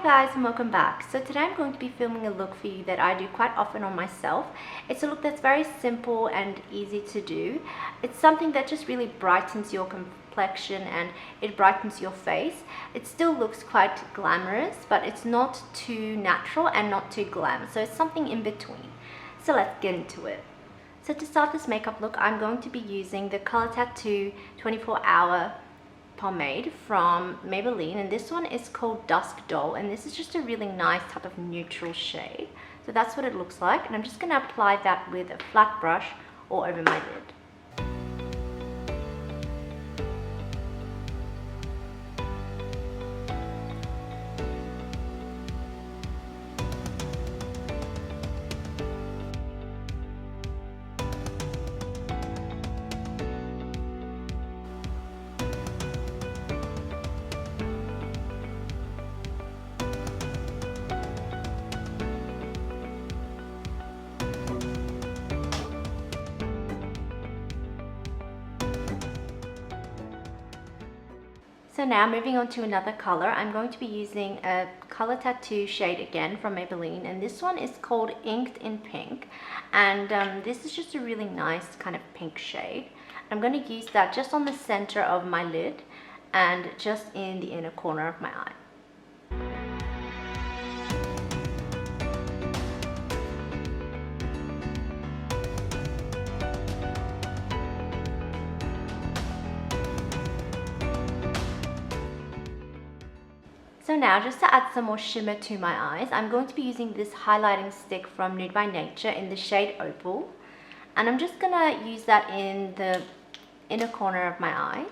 guys and welcome back. So today I'm going to be filming a look for you that I do quite often on myself. It's a look that's very simple and easy to do. It's something that just really brightens your complexion and it brightens your face. It still looks quite glamorous, but it's not too natural and not too glam. So it's something in between. So let's get into it. So to start this makeup look, I'm going to be using the Color Tattoo 24-hour pomade from Maybelline, and this one is called Dusk Doll, and this is just a really nice type of neutral shade. So that's what it looks like, and I'm just going to apply that with a flat brush all over my lid. So now moving on to another color, I'm going to be using a Color Tattoo shade again from Maybelline, and this one is called Inked in Pink, and this is just a really nice kind of pink shade. I'm going to use that just on the center of my lid and just in the inner corner of my eye. So now, just to add some more shimmer to my eyes, I'm going to be using this highlighting stick from Nude By Nature in the shade Opal. And I'm just going to use that in the inner corner of my eyes.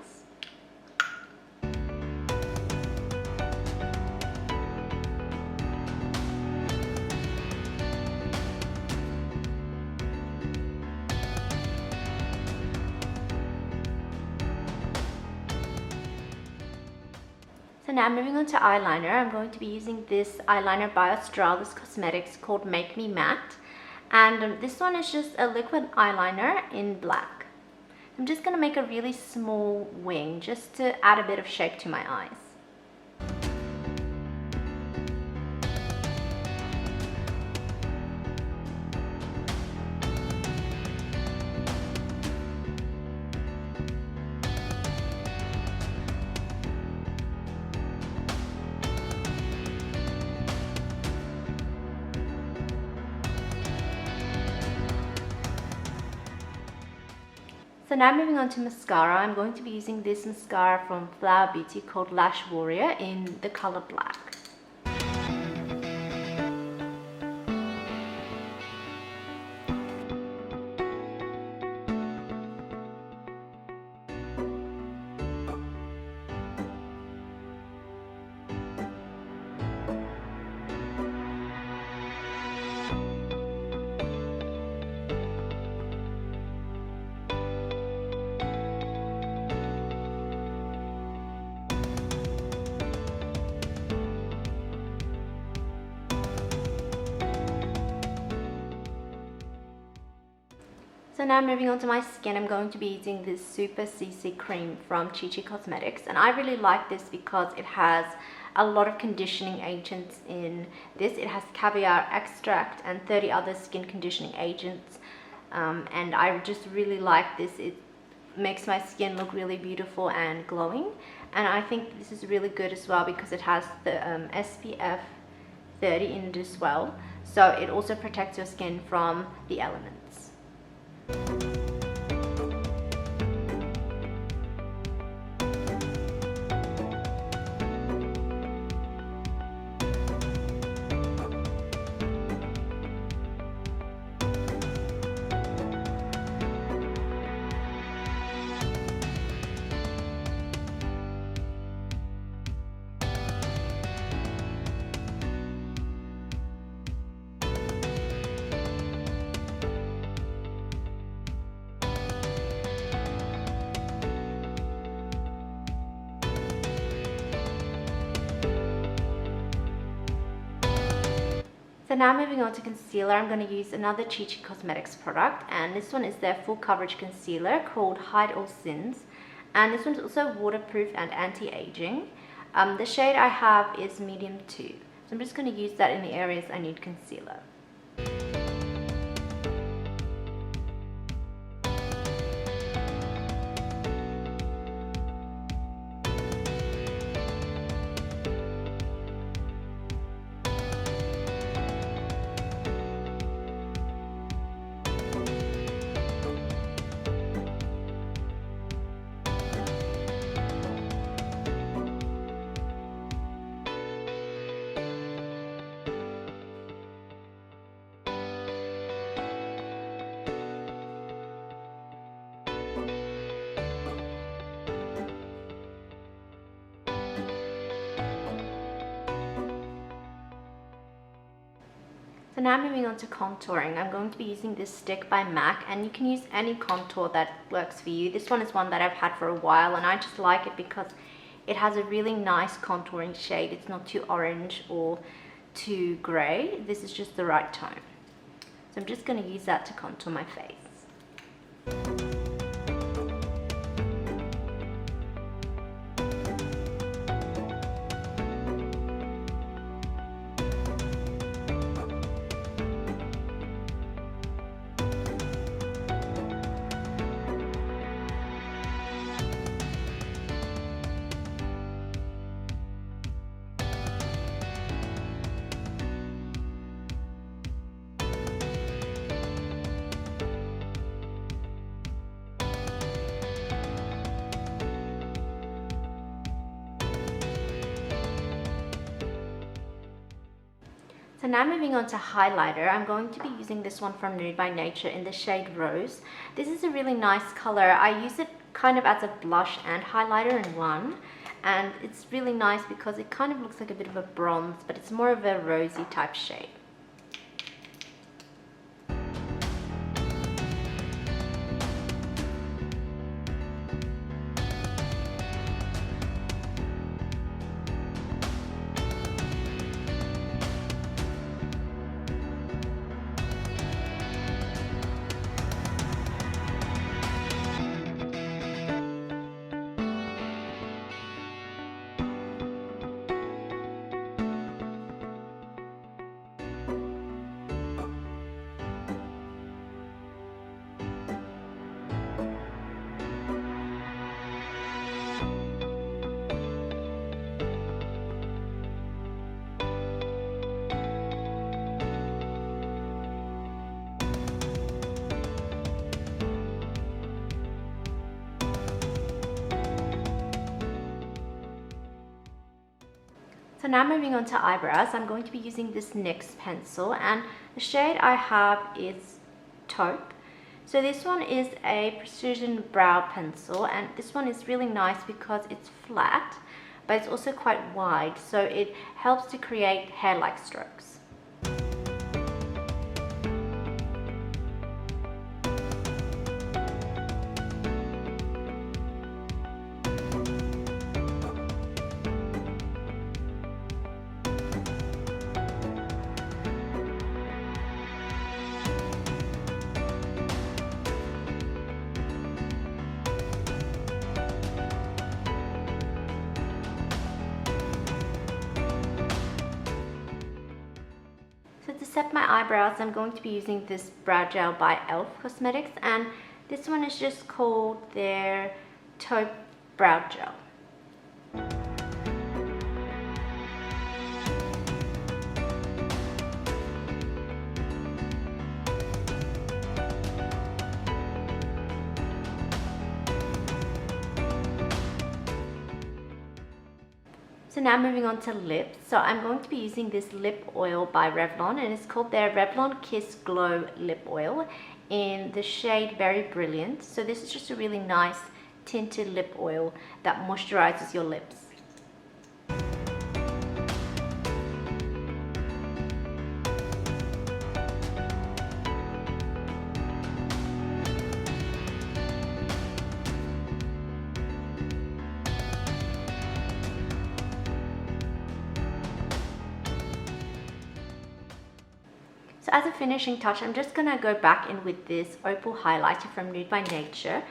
So now moving on to eyeliner, I'm going to be using this eyeliner by Australis Cosmetics called Make Me Matte. And this one is just a liquid eyeliner in black. I'm just going to make a really small wing just to add a bit of shape to my eyes. So now moving on to mascara, I'm going to be using this mascara from Flower Beauty called Lash Warrior in the color black. So now moving on to my skin, I'm going to be using this Super CC cream from Chi Chi Cosmetics, and I really like this because it has a lot of conditioning agents in this. It has caviar extract and 30 other skin conditioning agents, and I just really like this. It makes my skin look really beautiful and glowing, and I think this is really good as well because it has the SPF 30 in it as well, so it also protects your skin from the elements. So now moving on to concealer, I'm going to use another Chi Chi Cosmetics product, and this one is their full coverage concealer called Hide All Sins, and this one's also waterproof and anti-aging. The shade I have is medium 2, So I'm just going to use that in the areas I need concealer. So now moving on to contouring, I'm going to be using this stick by MAC, and you can use any contour that works for you. This one is one that I've had for a while, and I just like it because it has a really nice contouring shade. It's not too orange or too grey. This is just the right tone. So I'm just going to use that to contour my face. So now moving on to highlighter, I'm going to be using this one from Nude by Nature in the shade Rose. This is a really nice color. I use it kind of as a blush and highlighter in one. And it's really nice because it kind of looks like a bit of a bronze, but it's more of a rosy type shade. So now moving on to eyebrows, I'm going to be using this NYX pencil, and the shade I have is Taupe. So this one is a precision brow pencil, and this one is really nice because it's flat, but it's also quite wide, so it helps to create hair-like strokes. To set my eyebrows, I'm going to be using this brow gel by e.l.f. Cosmetics, and this one is just called their Taupe Brow Gel. So now moving on to lips. So I'm going to be using this lip oil by Revlon, and it's called their Revlon Kiss Glow Lip Oil in the shade Very Brilliant. So this is just a really nice tinted lip oil that moisturizes your lips. So as a finishing touch, I'm just going to go back in with this Opal highlighter from Nude by Nature.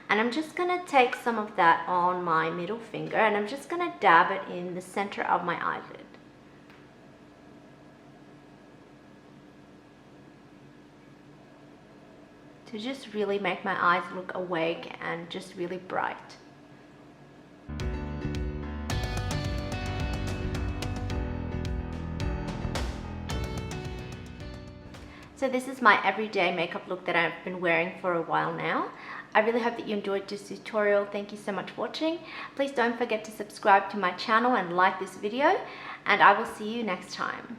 And I'm just going to take some of that on my middle finger, and I'm just going to dab it in the center of my eyelid. to just really make my eyes look awake and just really bright. So this is my everyday makeup look that I've been wearing for a while now. I really hope that you enjoyed this tutorial. Thank you so much for watching. Please don't forget to subscribe to my channel and like this video, and I will see you next time.